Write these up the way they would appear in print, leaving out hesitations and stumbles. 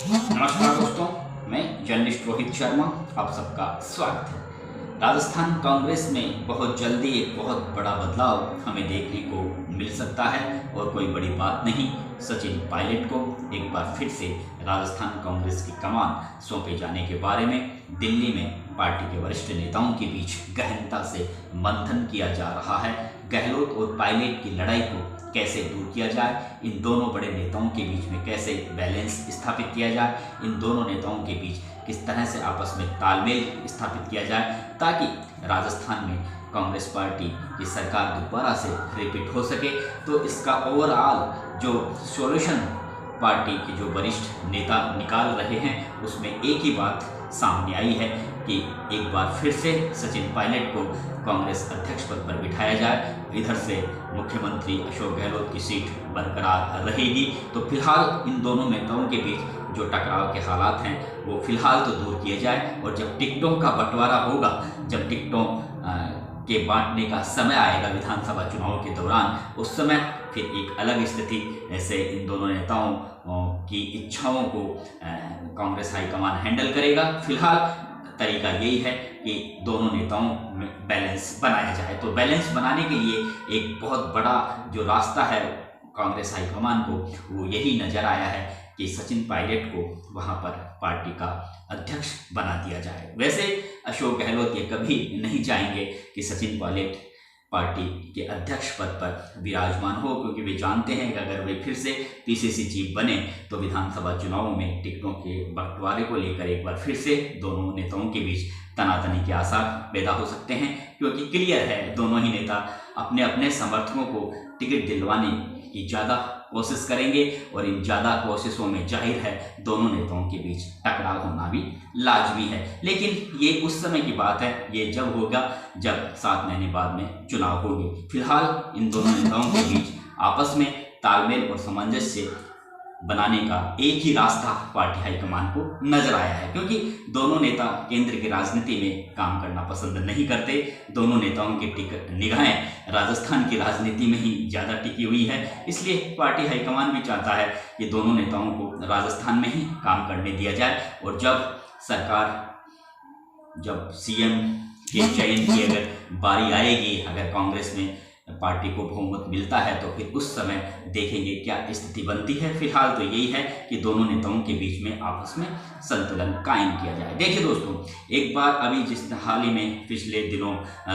नमस्कार दोस्तों, मैं जर्नलिस्ट रोहित शर्मा आप सबका स्वागत है। राजस्थान कांग्रेस में बहुत जल्दी एक बहुत बड़ा बदलाव हमें देखने को मिल सकता है और कोई बड़ी बात नहीं। सचिन पायलट को एक बार फिर से राजस्थान कांग्रेस की कमान सौंपे जाने के बारे में दिल्ली में पार्टी के वरिष्ठ नेताओं के बीच गहनता से मंथन किया जा रहा है। गहलोत और पायलट की लड़ाई को कैसे दूर किया जाए, इन दोनों बड़े नेताओं के बीच में कैसे बैलेंस स्थापित किया जाए, इन दोनों नेताओं के बीच किस तरह से आपस में तालमेल स्थापित किया जाए ताकि राजस्थान में कांग्रेस पार्टी की सरकार दोबारा से रिपीट हो सके। तो इसका ओवरऑल जो सॉल्यूशन पार्टी के जो वरिष्ठ नेता निकाल रहे हैं उसमें एक ही बात सामने आई है कि एक बार फिर से सचिन पायलट को कांग्रेस अध्यक्ष पद पर बिठाया जाए। इधर से मुख्यमंत्री अशोक गहलोत की सीट बरकरार रहेगी। तो फिलहाल इन दोनों नेताओं के बीच जो टकराव के हालात हैं वो फिलहाल तो दूर किए जाए और जब टिकटों का बंटवारा होगा, जब टिकटों के बांटने का समय आएगा विधानसभा चुनाव के दौरान, उस समय फिर एक अलग स्थिति ऐसे इन दोनों नेताओं की इच्छाओं को कांग्रेस हाईकमान हैंडल करेगा। फिलहाल तरीका यही है कि दोनों नेताओं में बैलेंस बनाया जाए। तो बैलेंस बनाने के लिए एक बहुत बड़ा जो रास्ता है कांग्रेस हाईकमान को वो यही नज़र आया है कि सचिन पायलट को वहां पर पार्टी का अध्यक्ष बना दिया जाए। वैसे अशोक गहलोत ये कभी नहीं चाहेंगे कि सचिन पायलट पार्टी के अध्यक्ष पद पर विराजमान हो, क्योंकि वे जानते हैं कि अगर वे फिर से पीसीसी चीफ बने तो विधानसभा चुनाव में टिकटों के बंटवारे को लेकर एक बार फिर से दोनों नेताओं के बीच तनातनी के आसार पैदा हो सकते हैं। क्योंकि क्लियर है दोनों ही नेता अपने अपने समर्थकों को टिकट दिलवाने की ज़्यादा कोशिश करेंगे और इन ज़्यादा कोशिशों में जाहिर है दोनों नेताओं के बीच टकराव होना भी लाजमी है। लेकिन ये उस समय की बात है, ये जब होगा जब 7 महीने बाद में चुनाव होंगे। फिलहाल इन दोनों नेताओं के बीच आपस में तालमेल और सामंजस्य बनाने का एक ही रास्ता पार्टी हाईकमान को नजर आया है, क्योंकि दोनों नेता केंद्र की राजनीति में काम करना पसंद नहीं करते। दोनों नेताओं की निगाहें राजस्थान की राजनीति में ही ज़्यादा टिकी हुई है। इसलिए पार्टी हाईकमान भी चाहता है कि दोनों नेताओं को राजस्थान में ही काम करने दिया जाए और जब सीएम के चयन की अगर बारी आएगी, अगर कांग्रेस में पार्टी को बहुमत मिलता है तो फिर उस समय देखेंगे क्या स्थिति बनती है। फिलहाल तो यही है कि दोनों नेताओं के बीच में आपस में संतुलन कायम किया जाए। देखिए दोस्तों, एक बार अभी हाल ही में पिछले दिनों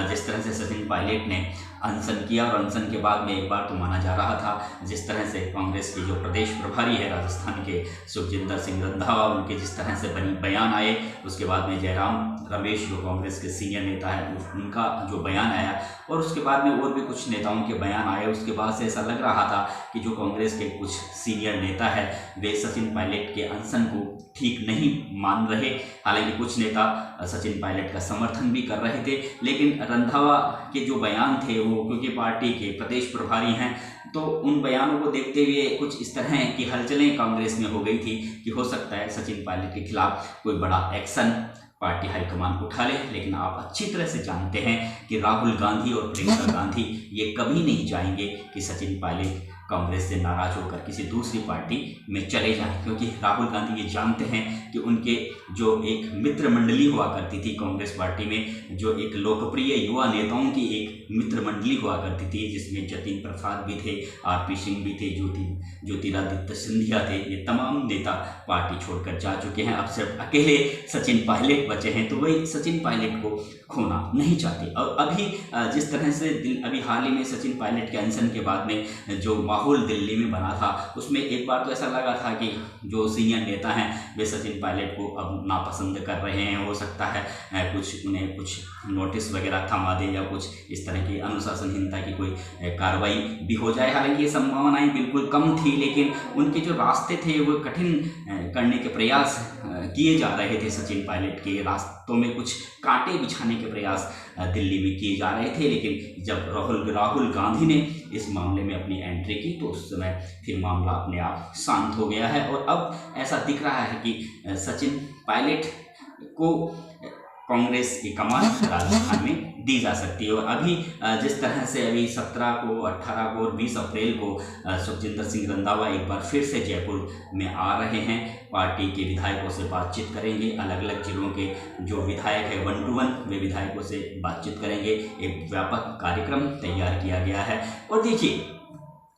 जिस तरह से सचिन पायलट ने अनशन किया और अनशन के बाद में एक बार तो माना जा रहा था जिस तरह से कांग्रेस के जो प्रदेश प्रभारी है राजस्थान के सुखजिंदर सिंह रंधावा, उनके जिस तरह से बयान आए, उसके बाद में जयराम रमेश जो कांग्रेस के सीनियर नेता है उनका जो बयान आया और उसके बाद में और भी कुछ नेताओं के बयान आए, उसके बाद से ऐसा लग रहा था कि जो कांग्रेस के कुछ सीनियर नेता है वे सचिन पायलट के अनशन को ठीक नहीं मान रहे। हालांकि कुछ नेता सचिन पायलट का समर्थन भी कर रहे थे, लेकिन रंधावा के जो बयान थे वो क्योंकि पार्टी के प्रदेश प्रभारी हैं तो उन बयानों को देखते हुए कुछ इस तरह की हलचलें कांग्रेस में हो गई थी कि हो सकता है सचिन पायलट के खिलाफ कोई बड़ा एक्शन पार्टी हाईकमान उठा ले। लेकिन आप अच्छी तरह से जानते हैं कि राहुल गांधी और प्रियंका गांधी ये कभी नहीं चाहेंगे कि सचिन पायलट कांग्रेस से नाराज होकर किसी दूसरी पार्टी में चले जाएं, क्योंकि राहुल गांधी ये जानते हैं कि उनके जो एक मित्र मंडली हुआ करती थी कांग्रेस पार्टी में, जो एक लोकप्रिय युवा नेताओं की एक मित्र मंडली हुआ करती थी जिसमें जतिन प्रसाद भी थे, आरपी सिंह भी थे, ज्योतिरादित्य सिंधिया थे, ये तमाम नेता पार्टी छोड़कर जा चुके हैं। अब सिर्फ अकेले सचिन पायलट बचे हैं, तो वही सचिन पायलट को खोना नहीं चाहते। और अभी जिस तरह से अभी हाल ही में सचिन पायलट के अनशन के बाद में जो माहौल दिल्ली में बना था उसमें एक बार तो ऐसा लगा था कि जो सीनियर नेता हैं वे सचिन पायलट को अब नापसंद कर रहे हैं। हो सकता है उन्हें कुछ नोटिस वगैरह थमा दे या कुछ इस तरह की अनुशासनहीनता की कोई कार्रवाई भी हो जाए। हालांकि ये संभावनाएं बिल्कुल कम थी, लेकिन उनके जो रास्ते थे वो कठिन करने के प्रयास किए जा रहे थे। सचिन पायलट के रास्तों में कुछ कांटे बिछाने के प्रयास दिल्ली में किए जा रहे थे, लेकिन जब राहुल गांधी ने इस मामले में अपनी एंट्री की तो उस समय फिर मामला अपने आप शांत हो गया है। और अब ऐसा दिख रहा है कि सचिन पायलट को कांग्रेस की कमान राजस्थान में दी जा सकती है। और अभी जिस तरह से अभी 17 को, 18 को और 20 अप्रैल को सुखजिंदर सिंह रंधावा एक बार फिर से जयपुर में आ रहे हैं, पार्टी के विधायकों से बातचीत करेंगे। अलग अलग जिलों के जो विधायक है 1 to 1 वे विधायकों से बातचीत करेंगे। एक व्यापक कार्यक्रम तैयार किया गया है। और देखिए,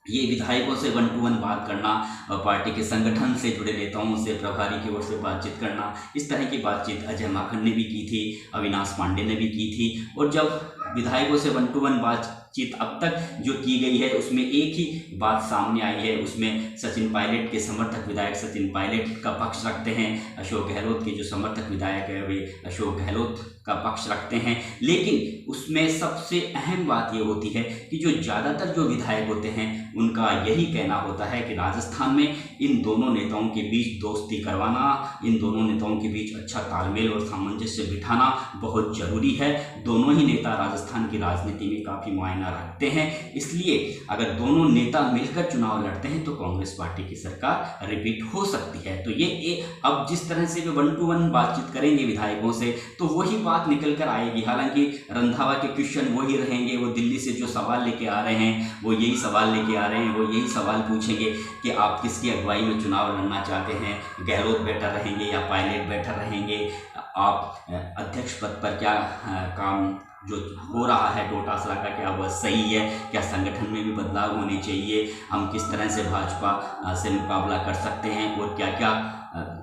ये विधायकों से 1 to 1 बात करना और पार्टी के संगठन से जुड़े नेताओं से, प्रभारी की ओर से बातचीत करना, इस तरह की बातचीत अजय माकन ने भी की थी, अविनाश पांडे ने भी की थी। और जब विधायकों से 1 to 1 बातचीत अब तक जो की गई है उसमें एक ही बात सामने आई है, उसमें सचिन पायलट के समर्थक विधायक सचिन पायलट का पक्ष रखते हैं, अशोक गहलोत के जो समर्थक विधायक है वे अशोक गहलोत का पक्ष रखते हैं। लेकिन उसमें सबसे अहम बात ये होती है कि जो ज़्यादातर जो विधायक होते हैं उनका यही कहना होता है कि राजस्थान में इन दोनों नेताओं के बीच दोस्ती करवाना, इन दोनों नेताओं के बीच अच्छा तालमेल और सामंजस्य बिठाना बहुत ज़रूरी है। दोनों ही नेता राजस्थान की राजनीति में काफ़ी मायना रखते हैं, इसलिए अगर दोनों नेता मिलकर चुनाव लड़ते हैं तो कांग्रेस पार्टी की सरकार रिपीट हो सकती है। तो ये अब जिस तरह से वे 1 to 1 बातचीत करेंगे विधायकों से तो वही बात निकल कर आएगी। हालांकि रंधावा के क्वेश्चन वही रहेंगे, वो दिल्ली से जो सवाल लेके आ रहे हैं वो यही सवाल लेके आ रहे हैं, वो यही सवाल पूछेंगे कि आप किसकी अगुवाई में चुनाव लड़ना चाहते हैं, गहलोत बेटर रहेंगे या पायलट बेटर रहेंगे, आप अध्यक्ष पद पर क्या काम जो हो रहा है डोटासरा का क्या वह सही है, क्या संगठन में भी बदलाव होने चाहिए, हम किस तरह से भाजपा से मुकाबला कर सकते हैं और क्या क्या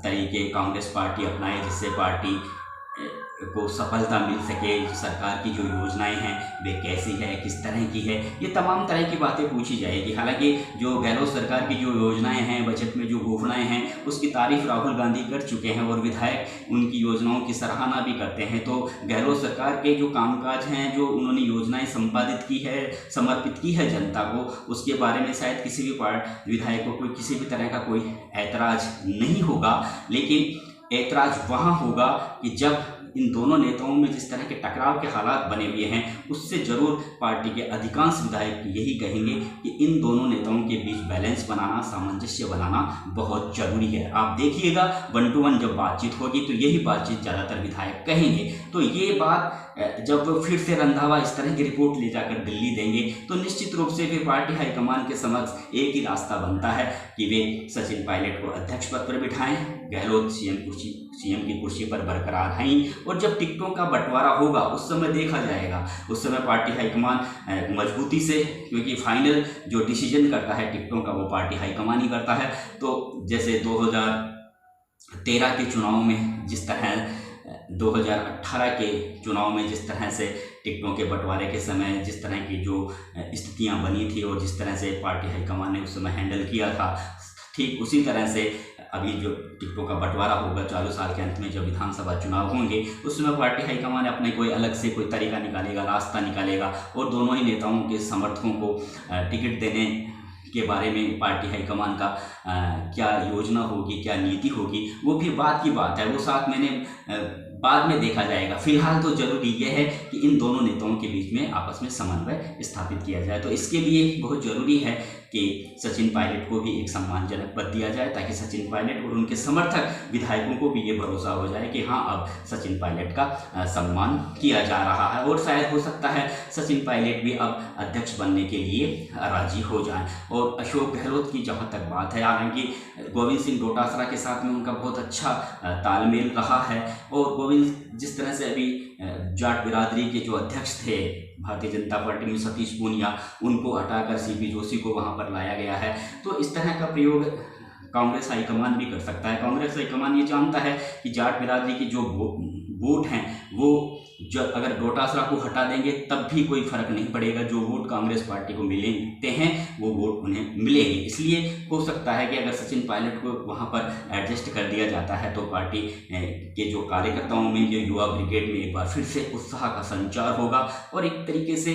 तरीके कांग्रेस पार्टी अपनाए जिससे पार्टी को सफलता मिल सके, सरकार की जो योजनाएं हैं वे कैसी है, किस तरह की है, ये तमाम तरह की बातें पूछी जाएगी। हालांकि जो गहलोत सरकार की जो योजनाएं हैं, बजट में जो घोषणाएं हैं उसकी तारीफ राहुल गांधी कर चुके हैं और विधायक उनकी योजनाओं की सराहना भी करते हैं। तो गहलोत सरकार के जो कामकाज हैं, जो उन्होंने योजनाएं संपादित की है, समर्पित की है जनता को, उसके बारे में शायद किसी भी विधायक को कोई किसी भी तरह का कोई ऐतराज़ नहीं होगा। लेकिन ऐतराज़ वहाँ होगा कि जब इन दोनों नेताओं में जिस तरह के टकराव के हालात बने हुए हैं उससे जरूर पार्टी के अधिकांश विधायक यही कहेंगे कि इन दोनों नेताओं के बीच बैलेंस बनाना, सामंजस्य बनाना बहुत जरूरी है। आप देखिएगा 1 to 1 जब बातचीत होगी तो यही बातचीत ज़्यादातर विधायक कहेंगे। तो ये बात जब फिर से रंधावा इस तरह की रिपोर्ट ले जाकर दिल्ली देंगे तो निश्चित रूप से फिर पार्टी हाईकमान के समक्ष एक ही रास्ता बनता है कि वे सचिन पायलट को अध्यक्ष पद पर बिठाएं, गहलोत सीएम की कुर्सी पर बरकरार हैं। और जब टिकटों का बंटवारा होगा उस समय देखा जाएगा, उस समय पार्टी हाईकमान मजबूती से, क्योंकि फाइनल जो डिसीजन करता है टिकटों का वो पार्टी हाईकमान ही करता है। तो जैसे 2013 के चुनाव में जिस तरह, 2018 के चुनाव में जिस तरह से टिकटों के बंटवारे के समय जिस तरह की जो स्थितियां बनी थी और जिस तरह से पार्टी हाईकमान ने उस समय हैंडल किया था, ठीक उसी तरह से अभी जो टिकटों का बंटवारा होगा चालू साल के अंत में जब विधानसभा चुनाव होंगे उस समय पार्टी हाईकमान अपने कोई अलग से कोई तरीका निकालेगा, रास्ता निकालेगा और दोनों ही नेताओं के समर्थकों को टिकट देने के बारे में पार्टी हाईकमान का क्या योजना होगी, क्या नीति होगी, वो भी बात की बात है, वो 7 महीने बाद में देखा जाएगा। फिलहाल तो जरूरी यह है कि इन दोनों नेताओं के बीच में आपस में समन्वय स्थापित किया जाए। तो इसके लिए बहुत ज़रूरी है कि सचिन पायलट को भी एक सम्मानजनक पद दिया जाए ताकि सचिन पायलट और उनके समर्थक विधायकों को भी ये भरोसा हो जाए कि हाँ अब सचिन पायलट का सम्मान किया जा रहा है। और शायद हो सकता है सचिन पायलट भी अब अध्यक्ष बनने के लिए राजी हो जाएं। और अशोक गहलोत की जहाँ तक बात है, हालांकि गोविंद सिंह डोटासरा के साथ में उनका बहुत अच्छा तालमेल रहा है और गोविंद जिस तरह से अभी जाट बिरादरी के जो अध्यक्ष थे भारतीय जनता पार्टी में सतीश पूनिया, उनको हटाकर सीपी जोशी को वहां पर लाया गया है। तो इस तरह का प्रयोग कांग्रेस हाईकमान भी कर सकता है। कांग्रेस हाईकमान ये जानता है कि जाट बिरादरी की जो वोट हैं वो जब अगर डोटासरा को हटा देंगे तब भी कोई फर्क नहीं पड़ेगा, जो वोट कांग्रेस पार्टी को मिलते हैं वो वोट उन्हें मिलेंगे। इसलिए हो सकता है कि अगर सचिन पायलट को वहां पर एडजस्ट कर दिया जाता है तो पार्टी के जो कार्यकर्ताओं में, ये युवा ब्रिगेड में एक बार फिर से उत्साह का संचार होगा और एक तरीके से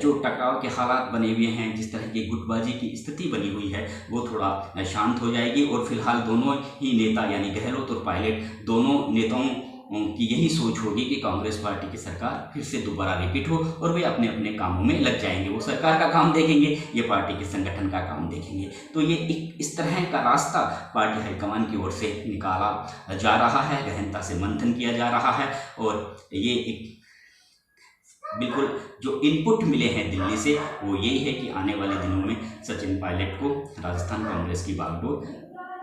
जो टकराव के हालात बने हुए हैं, जिस तरह की गुटबाजी की स्थिति बनी हुई है वो थोड़ा शांत हो जाएगी। और फिलहाल दोनों ही नेता यानी गहलोत और पायलट दोनों नेताओं की यही सोच होगी कि कांग्रेस पार्टी की सरकार फिर से दोबारा रिपीट हो और वे अपने अपने कामों में लग जाएंगे। वो सरकार का काम देखेंगे, ये पार्टी के संगठन का काम देखेंगे। तो ये एक इस तरह का रास्ता पार्टी हाईकमान की ओर से निकाला जा रहा है, गहनता से मंथन किया जा रहा है। और ये एक बिल्कुल जो इनपुट मिले हैं दिल्ली से वो यही है कि आने वाले दिनों में सचिन पायलट को राजस्थान कांग्रेस की बागडोर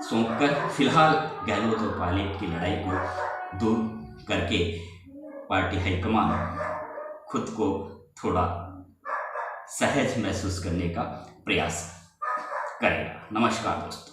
सौंपकर फिलहाल गहलोत और पायलट की लड़ाई को दूर करके पार्टी हाईकमान खुद को थोड़ा सहज महसूस करने का प्रयास करेगा। नमस्कार दोस्तों।